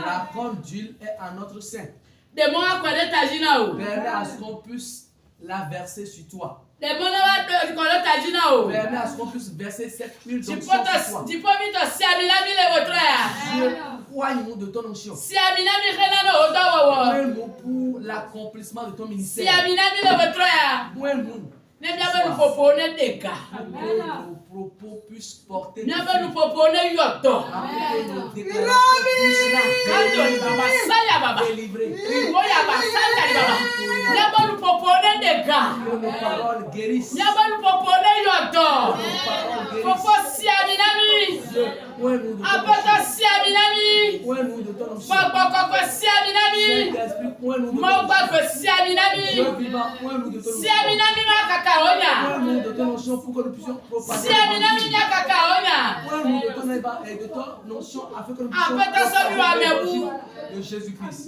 La corne d'huile est à notre sein. Permets à ce qu'on puisse la verser sur toi. Permets à ce qu'on puisse verser cette huile d'onction sur toi. Dieu poigne de ton onction. Poigne-nous pour l'accomplissement de ton ministère. Poigne-nous. Que nos propos puissent porter des fruits. Que nos déclarations puissent délivrer. Que nos paroles guérissent. Que nos poigne-nous de ton onction. Saint-Esprit, poigne-nous de ton onction. Dieu vivant, poigne-nous de ton onction. Poigne-nous de ton onction pour que nous puissions propager. Poigne-nous de ton onction afin que nous puissions propager de Jésus-Christ.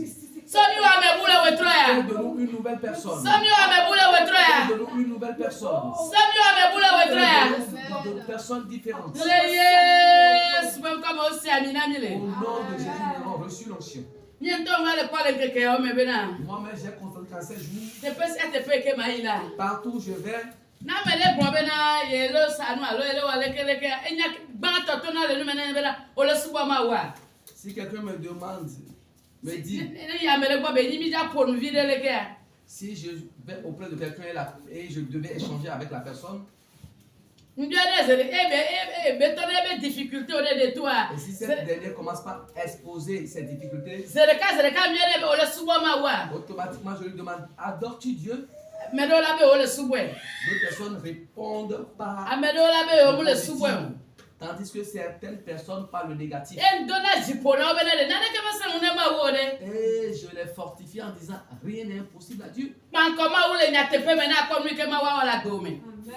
Donne-nous une nouvelle personne. Donne-nous une nouvelle personne. De personnes différentes. Au nom de Jésus, nous avons reçu l'onction. Moi-même, j'ai constaté qu'à ces jours, partout où je vais, si quelqu'un me demande, me dit, si je vais auprès de quelqu'un et je devais échanger avec la personne, Et si cette dernière commence par exposer ses difficultés, automatiquement je lui demande, adores-tu Dieu? D'autres personnes répondent par positif, tandis que certaines personnes parlent le négatif. Et je les fortifie en disant, rien n'est impossible à Dieu.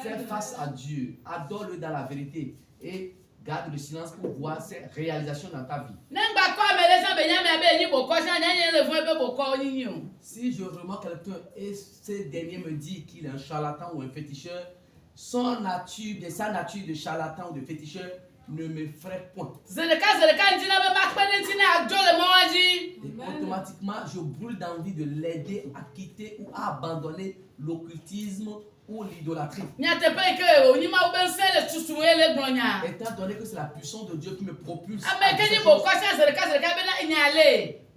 Fais face à Dieu, adore-le dans la vérité et garde le silence pour voir ses réalisations dans ta vie. Si je remarque quelqu'un et ce dernier me dit qu'il est un charlatan ou un féticheur, sa nature de charlatan ou de féticheur ne me ferait point. Et automatiquement, je brûle d'envie de l'aider à quitter ou à abandonner l'occultisme ou l'idolâtrie. Étant donné que c'est la puissance de Dieu qui me propulse,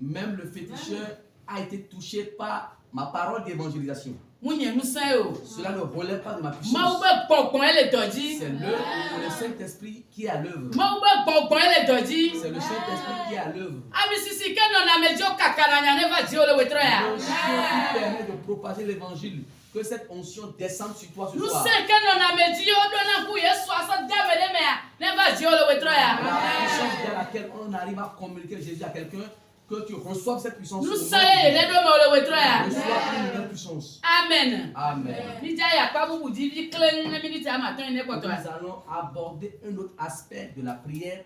même le féticheur a été touché par ma parole d'évangélisation. Cela ne relève pas de ma puissance. C'est le Saint-Esprit qui est à l'œuvre. C'est le Saint-Esprit qui est à l'œuvre. L'onction qui permet de propager l'évangile. Que cette onction descende sur toi ce soir. La puissance dans laquelle on arrive à communiquer Jésus à quelqu'un, que tu reçoives cette puissance. Reçois une nouvelle puissance. Amen. Amen. Nous allons aborder un autre aspect de la prière.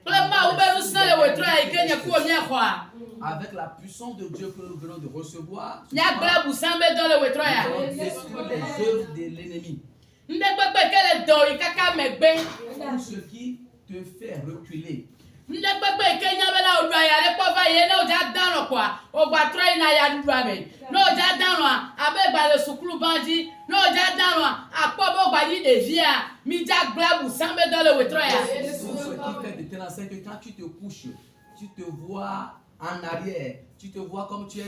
Avec la puissance de Dieu que nous venons de recevoir, nous allons détruire les œuvres de l'ennemi. Tout ce qui te fait reculer. C'est que quand tu te couches, tu te vois en arrière, tu te vois comme tu es,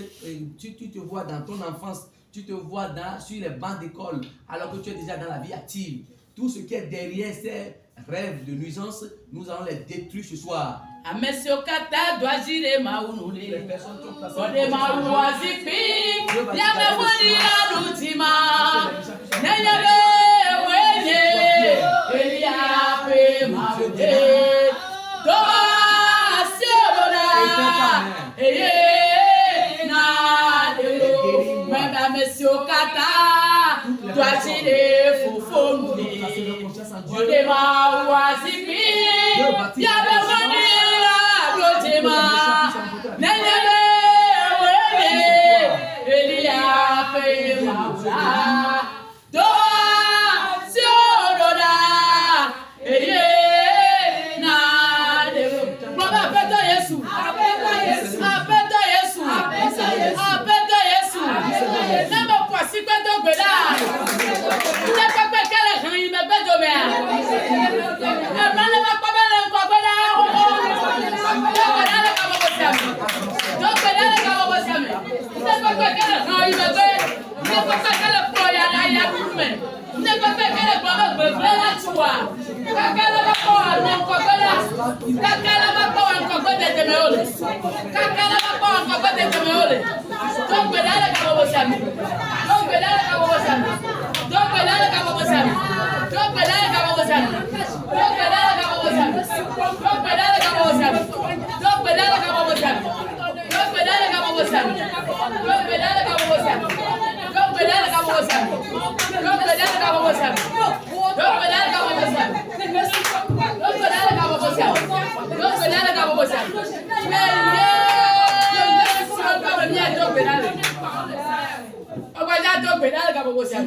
tu te vois dans ton enfance, tu te vois sur les bancs d'école, alors que tu es déjà dans la vie active. Tout ce qui est derrière ces rêves de nuisance, nous allons les détruire ce soir. Les personnes qui ont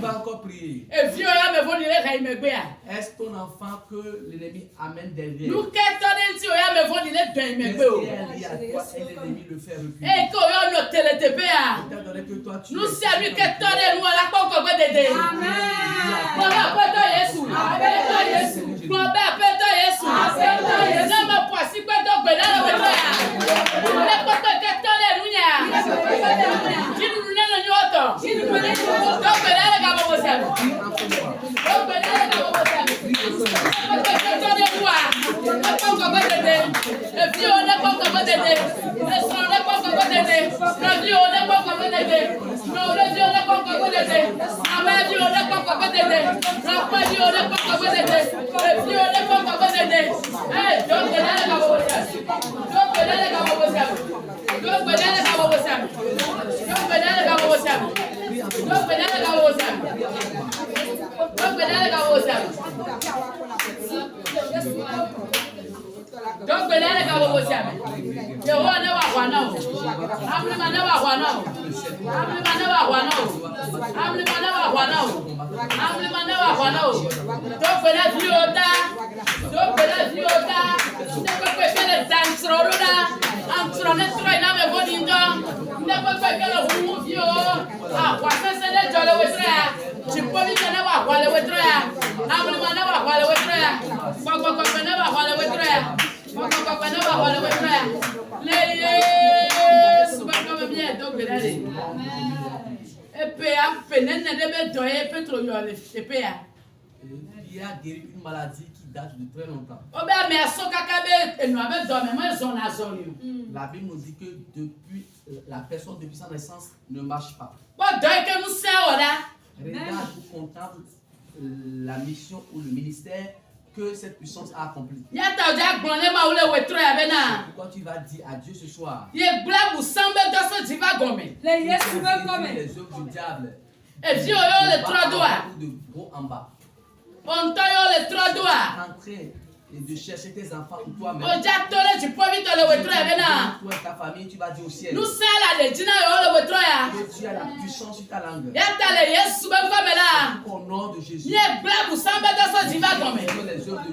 encore prier. Est-ce ton enfant que l'ennemi amène derrière? Qu'est-ce qui est lié à toi et l'ennemi le fait reculer? Étant donné que toi tu Il a guéri une maladie qui date de très longtemps. La Bible nous dit que depuis la personne depuis sa naissance ne marche pas. Regarde ou contemple la mission ou le ministère que cette puissance a accompli. Pourquoi tu vas dire à Dieu ce soir? Les œuvres du diable. De haut en bas. Entrer et de chercher tes enfants ou toi-même. Toi et ta famille, tu vas dire au ciel. Que tu as la puissance sur ta langue. Au nom de Jésus. Les œuvres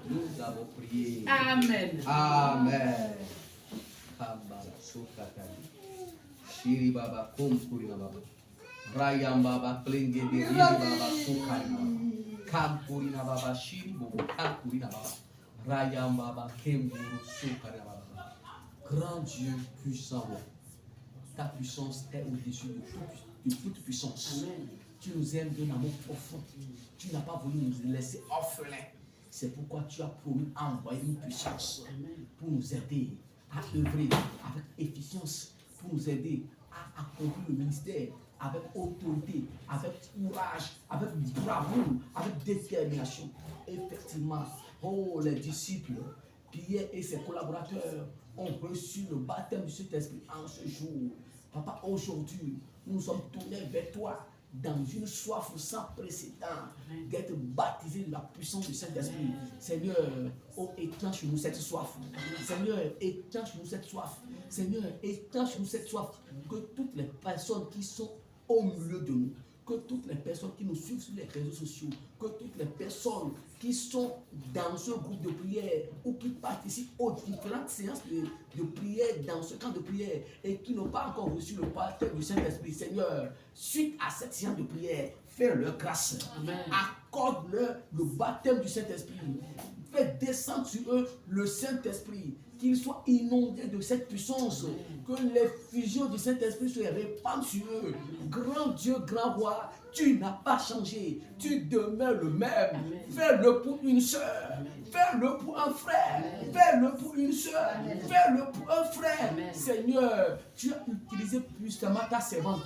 nous avons prié. Amen. Amen. Shiri baba kumkuri baba. Rayam baba klenge de riri baba sukari baba. Kampuri na baba shiri bobo kampuri na baba. Rayam baba kemburu sukari baba. Grand Dieu puissant, ta puissance est au-dessus de toute puissance. Amen. Tu nous aimes d'un amour profond. Tu n'as pas voulu nous laisser orphelins. C'est pourquoi tu as promis envoyer une puissance pour nous aider à œuvrer avec efficience, pour nous aider à accomplir le ministère avec autorité, avec courage, avec bravoure, avec détermination. Effectivement, oh, les disciples, Pierre et ses collaborateurs ont reçu le baptême du Saint-Esprit en ce jour. Papa, aujourd'hui, nous sommes tournés vers toi dans une soif sans précédent d'être baptisés de la puissance du Saint-Esprit. Seigneur, oh, étends chez nous cette soif. Seigneur, étends chez nous cette soif. Seigneur, étends chez nous cette soif. Que toutes les personnes qui sont au milieu de nous, que toutes les personnes qui nous suivent sur les réseaux sociaux, que toutes les personnes qui sont dans ce groupe de prière ou qui participent aux différentes séances de prière dans ce camp de prière et qui n'ont pas encore reçu le baptême du Saint-Esprit, Seigneur, suite à cette séance de prière, fais-leur grâce. Amen. Accorde-leur le baptême du Saint-Esprit. Fais descendre sur eux le Saint-Esprit. Qu'ils soient inondés de cette puissance, que les fusions du Saint-Esprit se répandent sur eux. Grand Dieu, grand roi, tu n'as pas changé, tu demeures le même. Fais-le pour une soeur, fais-le pour un frère, fais-le pour une soeur, fais-le pour un frère. Seigneur, tu as utilisé puissamment ta servante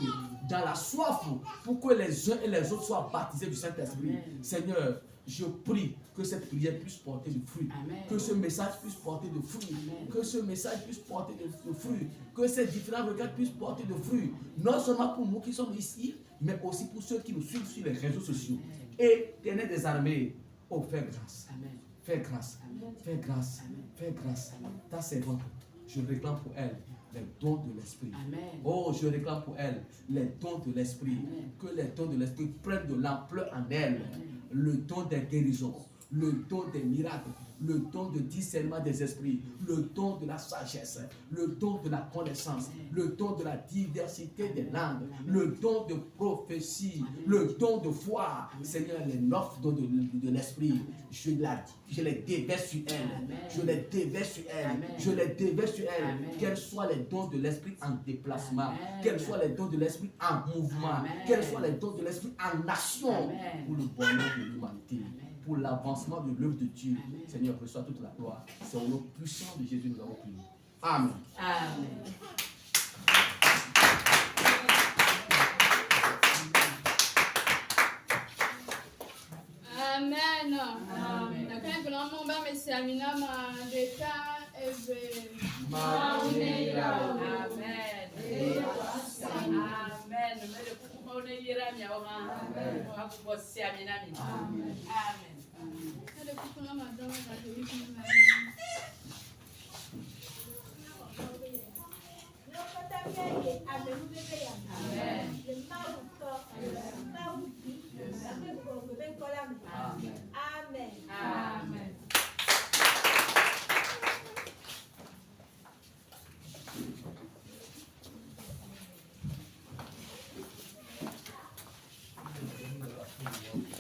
dans la soif pour que les uns et les autres soient baptisés du Saint-Esprit. Seigneur, je prie que cette prière puisse porter du fruit. Amen. Que ce message puisse porter de fruits. Amen. Que ce message puisse porter de fruits. Que ces différents regards puissent porter de fruits. Non seulement pour nous qui sommes ici, mais aussi pour ceux qui nous suivent sur les réseaux sociaux. Éternel des armées, oh, fais grâce. Amen. Fais grâce. Amen. Fais grâce. Amen. Fais grâce. Amen. Ta servante, je réclame pour elle les dons de l'esprit. Amen. Oh, je réclame pour elle les dons de l'esprit. Amen. Que les dons de l'esprit prennent de l'ampleur en elle. Amen. Le don des guérisons, le don des miracles, le don de discernement des esprits, le don de la sagesse, le don de la connaissance, le don de la diversité des langues, le don de prophétie, le don de foi. Seigneur, les 9 dons de l'esprit, je les déverse sur elle. Je les déverse sur elle. Je les déverse sur elle. Quels soient les dons de l'esprit en déplacement, quels soient les dons de l'esprit en mouvement, quels soient les dons de l'esprit en action pour le bonheur de l'humanité, pour l'avancement de l'œuvre de Dieu. Seigneur, reçois toute la gloire. C'est au nom puissant de Jésus que nous avons prié. Amen. Amen. Amen. Amen. Quand grand nombre mais amina ma deta eve. Amen. Amen. Mais le coup on est ira mi awa. On va pouvoir se amina mi. Amen. Le coup on m'a donné la Amen.